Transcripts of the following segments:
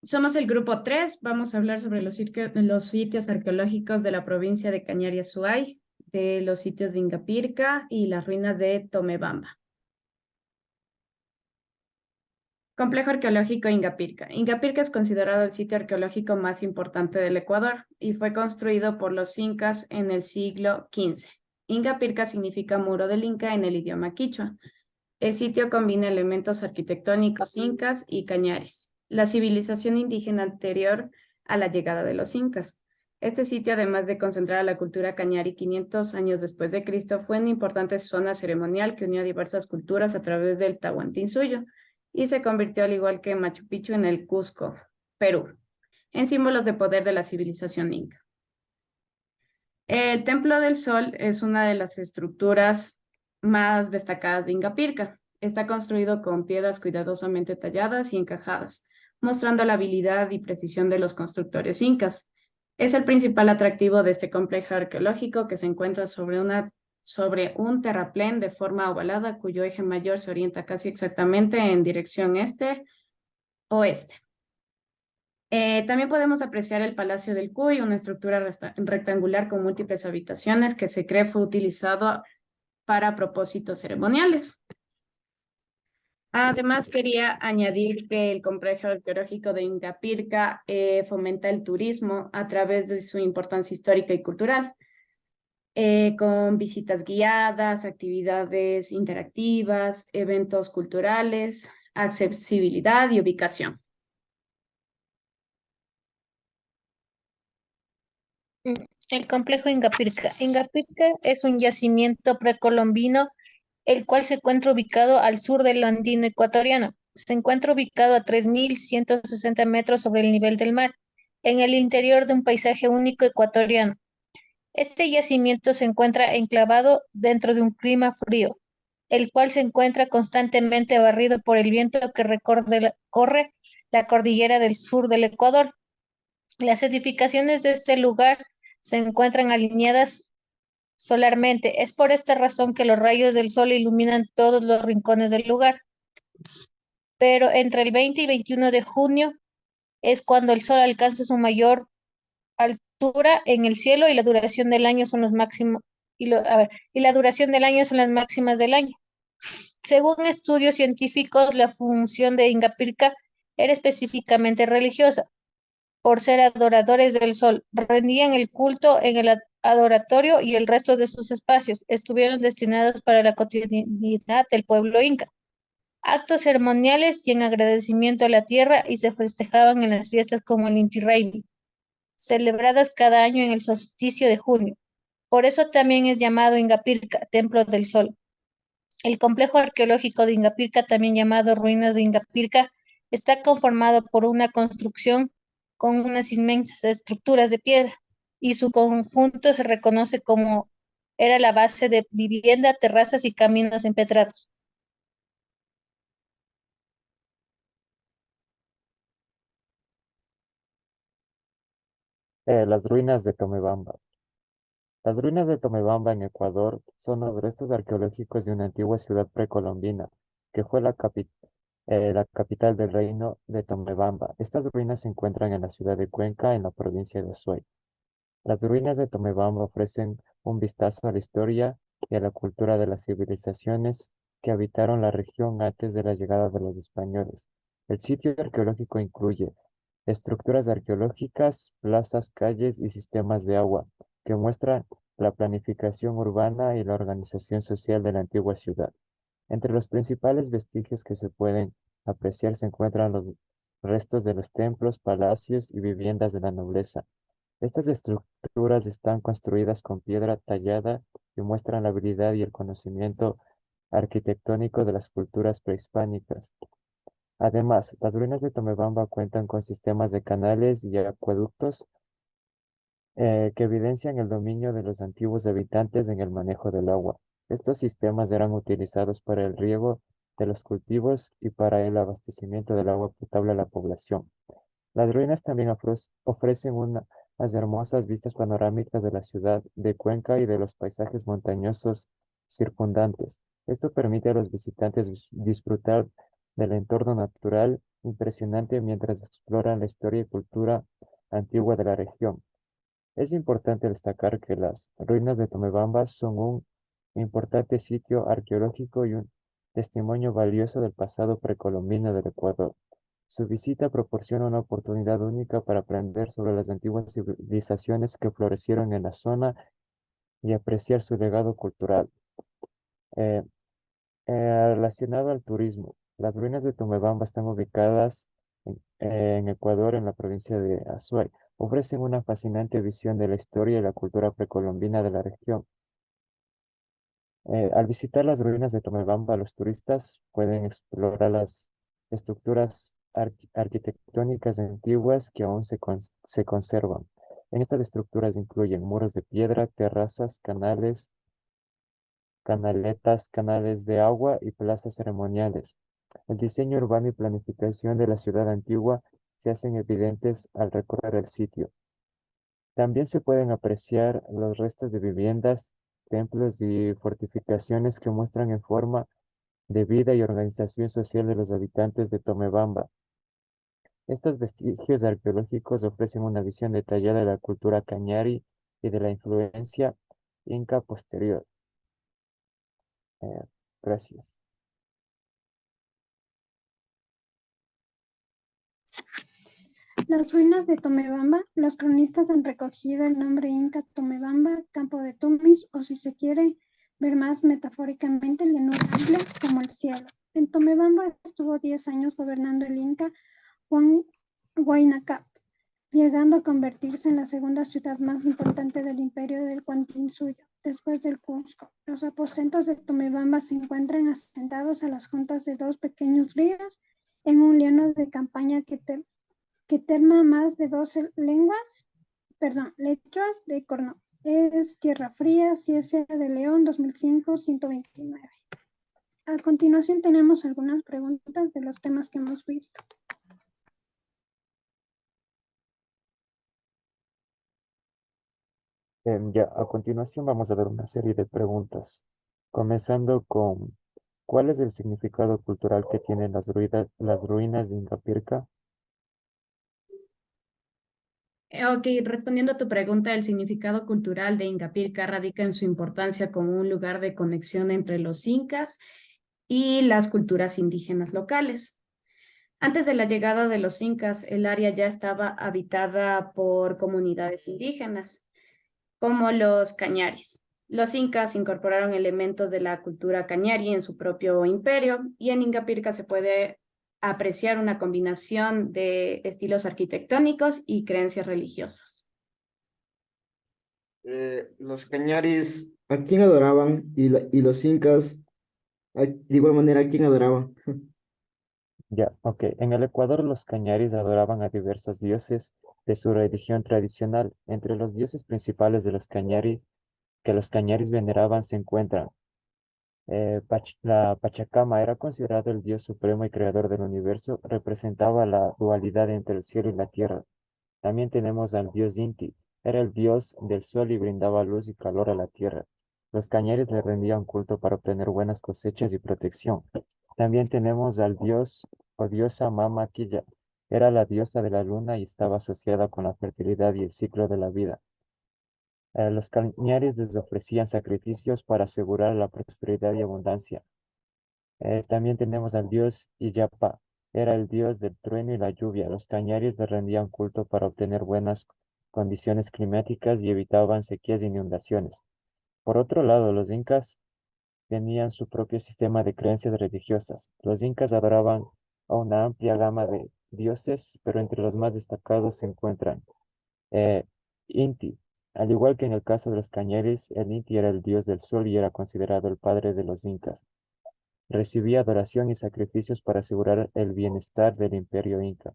Somos el grupo 3. Vamos a hablar sobre los sitios arqueológicos de la provincia de Cañari Azuay, de los sitios de Ingapirca y las ruinas de Tomebamba. Complejo arqueológico Ingapirca. Ingapirca es considerado el sitio arqueológico más importante del Ecuador y fue construido por los incas en el siglo XV. Ingapirca significa muro del Inca en el idioma quichua. El sitio combina elementos arquitectónicos incas y cañares, la civilización indígena anterior a la llegada de los incas. Este sitio, además de concentrar a la cultura cañari 500 años después de Cristo, fue una importante zona ceremonial que unió diversas culturas a través del Tahuantinsuyo y se convirtió, al igual que Machu Picchu, en el Cusco, Perú, en símbolos de poder de la civilización inca. El Templo del Sol es una de las estructuras más destacadas de Ingapirca. Está construido con piedras cuidadosamente talladas y encajadas, mostrando la habilidad y precisión de los constructores incas. Es el principal atractivo de este complejo arqueológico que se encuentra sobre un terraplén de forma ovalada cuyo eje mayor se orienta casi exactamente en dirección este-oeste. También podemos apreciar el Palacio del Cuy, una estructura rectangular con múltiples habitaciones que se cree fue utilizado para propósitos ceremoniales. Además, quería añadir que el complejo arqueológico de Ingapirca fomenta el turismo a través de su importancia histórica y cultural, con visitas guiadas, actividades interactivas, eventos culturales, accesibilidad y ubicación. Mm, El complejo Ingapirca. Ingapirca es un yacimiento precolombino, el cual se encuentra ubicado al sur del andino ecuatoriano. Se encuentra ubicado a 3.160 metros sobre el nivel del mar, en el interior de un paisaje único ecuatoriano. Este yacimiento se encuentra enclavado dentro de un clima frío, el cual se encuentra constantemente barrido por el viento que corre la cordillera del sur del Ecuador. Las edificaciones de este lugar se encuentran alineadas solarmente. Es por esta razón que los rayos del sol iluminan todos los rincones del lugar. Pero entre el 20 y 21 de junio es cuando el sol alcanza su mayor altura en el cielo y la duración del año son los máximos y la duración del año son las máximas del año. Según estudios científicos, la función de Ingapirca era específicamente religiosa por ser adoradores del sol. Rendían el culto en el adoratorio y el resto de sus espacios estuvieron destinados para la cotidianidad del pueblo inca. Actos ceremoniales y en agradecimiento a la tierra y se festejaban en las fiestas como el Inti Raymi, celebradas cada año en el solsticio de junio. Por eso también es llamado Ingapirca, Templo del Sol. El complejo arqueológico de Ingapirca, también llamado Ruinas de Ingapirca, está conformado por una construcción con unas inmensas estructuras de piedra y su conjunto se reconoce como era la base de vivienda, terrazas y caminos empedrados. Las ruinas de Tomebamba. Las ruinas de Tomebamba en Ecuador son los restos arqueológicos de una antigua ciudad precolombina que fue la capital del reino de Tomebamba. Estas ruinas se encuentran en la ciudad de Cuenca, en la provincia de Azuay. Las ruinas de Tomebamba ofrecen un vistazo a la historia y a la cultura de las civilizaciones que habitaron la región antes de la llegada de los españoles. El sitio arqueológico incluye estructuras arqueológicas, plazas, calles y sistemas de agua que muestran la planificación urbana y la organización social de la antigua ciudad. Entre los principales vestigios que se pueden apreciar se encuentran los restos de los templos, palacios y viviendas de la nobleza. Estas estructuras están construidas con piedra tallada y muestran la habilidad y el conocimiento arquitectónico de las culturas prehispánicas. Además, las ruinas de Tomebamba cuentan con sistemas de canales y acueductos que evidencian el dominio de los antiguos habitantes en el manejo del agua. Estos sistemas eran utilizados para el riego de los cultivos y para el abastecimiento del agua potable a la población. Las ruinas también ofrecen unas hermosas vistas panorámicas de la ciudad de Cuenca y de los paisajes montañosos circundantes. Esto permite a los visitantes disfrutar del entorno natural impresionante mientras exploran la historia y cultura antigua de la región. Es importante destacar que las ruinas de Tomebamba son un importante sitio arqueológico y un testimonio valioso del pasado precolombino del Ecuador. Su visita proporciona una oportunidad única para aprender sobre las antiguas civilizaciones que florecieron en la zona y apreciar su legado cultural. Eh, Relacionado al turismo, las ruinas de Tomebamba están ubicadas en Ecuador, en la provincia de Azuay. Ofrecen una fascinante visión de la historia y la cultura precolombina de la región. Al visitar las ruinas de Tomebamba, los turistas pueden explorar las estructuras arquitectónicas antiguas que aún se conservan. En estas estructuras incluyen muros de piedra, terrazas, canaletas, canales de agua y plazas ceremoniales. El diseño urbano y planificación de la ciudad antigua se hacen evidentes al recorrer el sitio. También se pueden apreciar los restos de viviendas, templos y fortificaciones que muestran en forma de vida y organización social de los habitantes de Tomebamba. Estos vestigios arqueológicos ofrecen una visión detallada de la cultura cañari y de la influencia inca posterior. Eh, Gracias. Las ruinas de Tomebamba, los cronistas han recogido el nombre inca Tomebamba, campo de Tumis, o si se quiere ver más metafóricamente, llanura amplia como el cielo. En Tomebamba estuvo 10 años gobernando el inca Huayna Cap, llegando a convertirse en la segunda ciudad más importante del imperio del Guantinsuyo, después del Cusco. Los aposentos de Tomebamba se encuentran asentados a las juntas de dos pequeños ríos en un llano de campaña que terma más de 12 lechuas de Corno. Es Tierra Fría, Ciencia de León, 2005, 129. A continuación tenemos algunas preguntas de los temas que hemos visto. Ya, a continuación vamos a ver una serie de preguntas, comenzando con ¿cuál es el significado cultural que tienen las ruinas de Ingapirca? Ok, respondiendo a tu pregunta, el significado cultural de Ingapirca radica en su importancia como un lugar de conexión entre los incas y las culturas indígenas locales. Antes de la llegada de los incas, el área ya estaba habitada por comunidades indígenas, como los cañaris. Los incas incorporaron elementos de la cultura cañari en su propio imperio y en Ingapirca se puede apreciar una combinación de estilos arquitectónicos y creencias religiosas. Los cañaris, ¿a quién adoraban? Y los incas, de igual manera, ¿a quién adoraban? Ya, ok. En el Ecuador los cañaris adoraban a diversos dioses de su religión tradicional. Entre los dioses principales de los cañaris que los cañaris veneraban se encuentran la Pachacama era considerado el dios supremo y creador del universo, representaba la dualidad entre el cielo y la tierra. También tenemos al dios Inti, era el dios del sol y brindaba luz y calor a la tierra. Los cañaris le rendían culto para obtener buenas cosechas y protección. También tenemos al dios o diosa Mama Quilla, era la diosa de la luna y estaba asociada con la fertilidad y el ciclo de la vida. Los cañaris les ofrecían sacrificios para asegurar la prosperidad y abundancia. También tenemos al dios Illapa, era el dios del trueno y la lluvia. Los cañaris le rendían culto para obtener buenas condiciones climáticas y evitaban sequías e inundaciones. Por otro lado, los incas tenían su propio sistema de creencias religiosas. Los incas adoraban a una amplia gama de dioses, pero entre los más destacados se encuentran eh, Inti. Al igual que en el caso de los cañaris, el Inti era el dios del sol y era considerado el padre de los incas. Recibía adoración y sacrificios para asegurar el bienestar del imperio inca.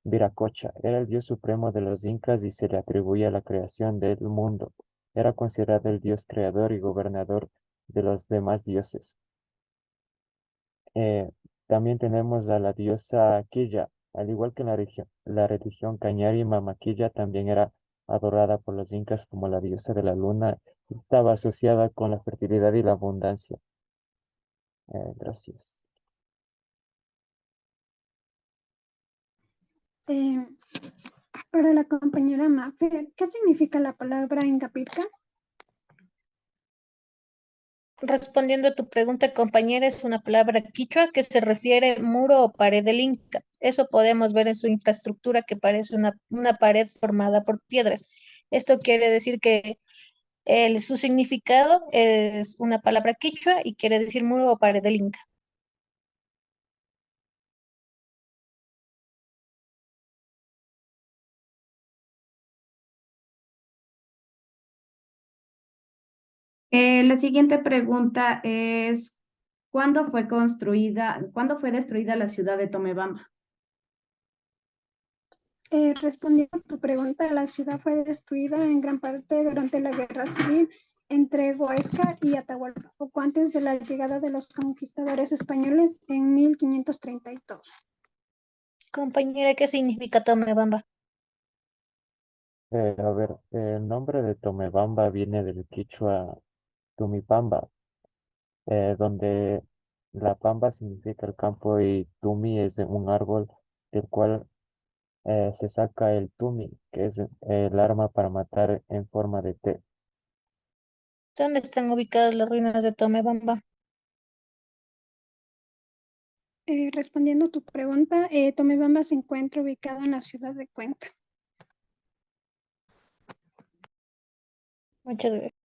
Viracocha era el dios supremo de los incas y se le atribuía la creación del mundo. Era considerado el dios creador y gobernador de los demás dioses. Eh, También tenemos a la diosa Quilla. Al igual que la religión cañari, Mama Quilla también era adorada por los incas como la diosa de la luna. Estaba asociada con la fertilidad y la abundancia. Gracias. Eh, para la compañera Mafe, ¿qué significa la palabra Ingapirca? Respondiendo a tu pregunta, compañera, es una palabra quichua que se refiere muro o pared del Inca. Eso podemos ver en su infraestructura que parece una pared formada por piedras. Esto quiere decir que su significado es una palabra quichua y quiere decir muro o pared del Inca. La siguiente pregunta es, cuándo fue destruida la ciudad de Tomebamba? Respondiendo a tu pregunta, la ciudad fue destruida en gran parte durante la guerra civil entre Huesca y Atahualpa, poco antes de la llegada de los conquistadores españoles en 1532. Compañera, ¿qué significa Tomebamba? A ver, el nombre de Tomebamba viene del quichua Tumipamba, donde la pamba significa el campo y tumi es un árbol del cual se saca el tumi, que es el arma para matar en forma de T. ¿Dónde están ubicadas las ruinas de Tomebamba? Respondiendo a tu pregunta, Tomebamba se encuentra ubicado en la ciudad de Cuenca. Muchas gracias.